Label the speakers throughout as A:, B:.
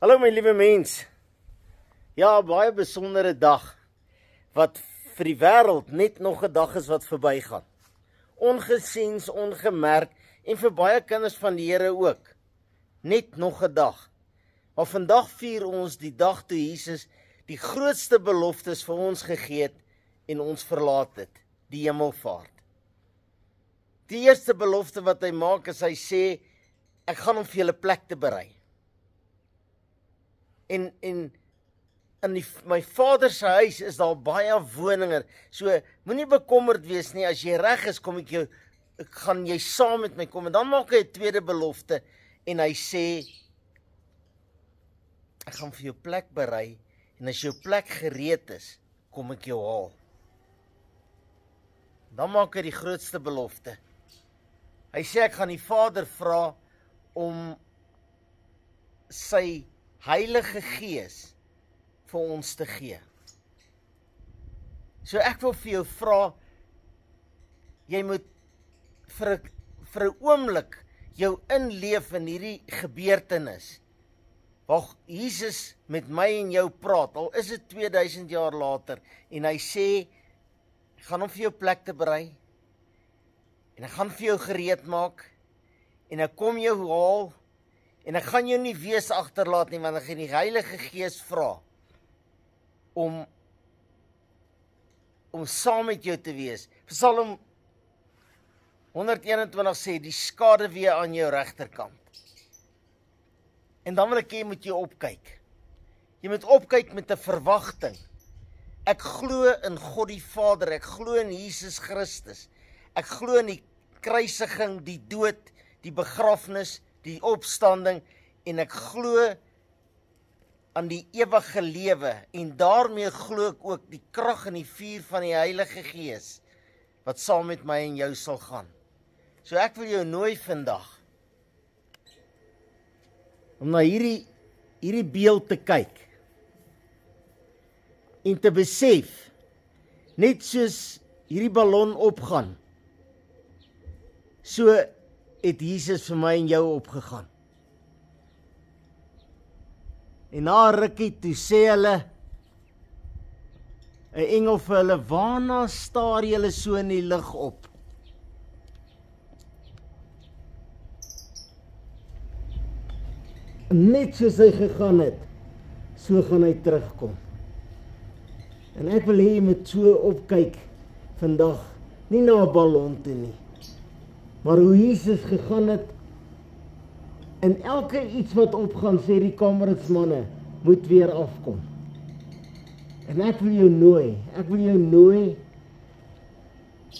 A: Hallo my liewe mens. Ja, baie besondere dag wat vir die wêreld net nog 'n dag is wat verbygaan. Ongesiens, ongemerk en vir baie kinders van die Here ook. Net nog 'n dag. Maar vandag vier ons die dag toe Jesus die grootste beloftes vir ons gegee het en ons verlaat het, die hemelvaart. Die eerste belofte wat hy maak is hy sê, ek gaan om vir julle plek te berei. En in my Vader se huis is daar baie woninge. So moenie bekommerd wees nie, as jy reg is, gaan jy saam met my kom. En dan maak hy 'n tweede belofte en hy sê, ek gaan vir jou plek berei en as jou plek gereed is, kom ek jou haal. Dan maak hy die grootste belofte. Hy sê ek gaan die Vader vra om sy Heilige Gees vir ons te gee. So ek wil vir jou vra, jy moet vir 'n oomblik jou inleef in hierdie gebeurtenis, waar Jesus met my en jou praat, al is dit 2000 jaar later, en hy sê, ek gaan hom vir jou plek te berei, en ek gaan vir jou gereed maak, en ek kom jou haal, en ek gaan jou nie wees agterlaat nie, want ek gaan die Heilige Gees vra om saam met jou te wees. Psalm 121 sê, die skaduwee aan jou regterkant. En dan wil ek hê jy moet jou opkyk. Jy moet opkyk met 'n verwagting. Ek glo in God die Vader, ek glo in Jesus Christus. Ek glo in die kruisiging, die dood, die begrafnis, die opstanding, en ek glo aan die ewige lewe, en daarmee glo ek ook die krag en die vuur van die Heilige Gees, wat saam met my en jou sal gaan. So ek wil jou nooi vandag, om na hierdie beeld te kyk, en te besef, net soos hierdie ballon opgaan, so het Jesus vir my en jou opgegaan. En na rukkie toe sê hulle, 'n engel vir hulle, waarna staar julle so in die lug op? Net soos hy gegaan het, so gaan hy terugkom. En ek wil hê jy moet so opkyk vandag, nie na 'n ballon toe nie, maar hoe Jesus gegaan het, en elke iets wat opgaan, sê die kameradsmanne, moet weer afkom. En ek wil jou nooi,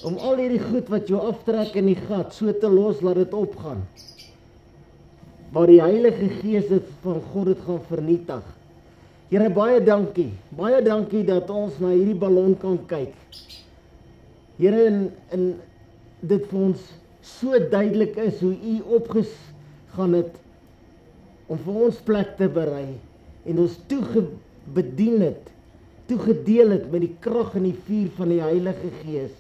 A: om al hierdie goed wat jou aftrek in die gat, so te los, laat dit opgaan. Maar die Heilige Gees van God het gaan vernietig. Here, baie dankie dat ons na hierdie ballon kan kyk. Here, en dit vir ons so duidelik is, hoe U opgegaan het, om vir ons plek te berei, en ons toegedeel het met die krag en die vuur van die Heilige Gees,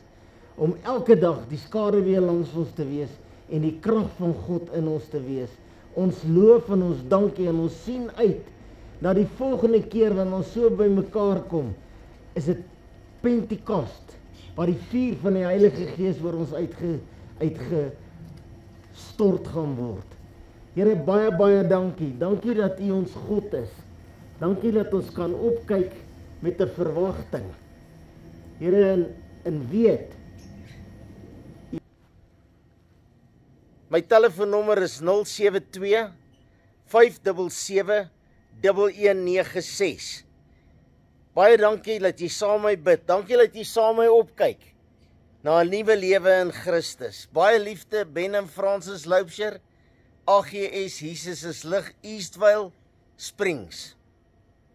A: om elke dag die skaduwee langs ons te wees, en die krag van God in ons te wees. Ons loof en ons dankie, en ons sien uit, na die volgende keer, wanneer ons so by mekaar kom, is dit Pentekost, waar die vuur van die Heilige Gees oor ons uitgestort gaan word. Here, baie dankie. Dankie dat U ons God is. Dankie dat ons kan opkyk met 'n verwagting. Here, en weet. My telefoonnommer is 072 577 1196. Baie dankie dat jy saam met my bid. Dankie dat jy saam met my opkyk na 'n nuwe lewe in Christus. Baie liefde, Ben en Francis Loubser, AGS Jesus is lig, Eastvale Springs.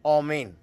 A: Amen.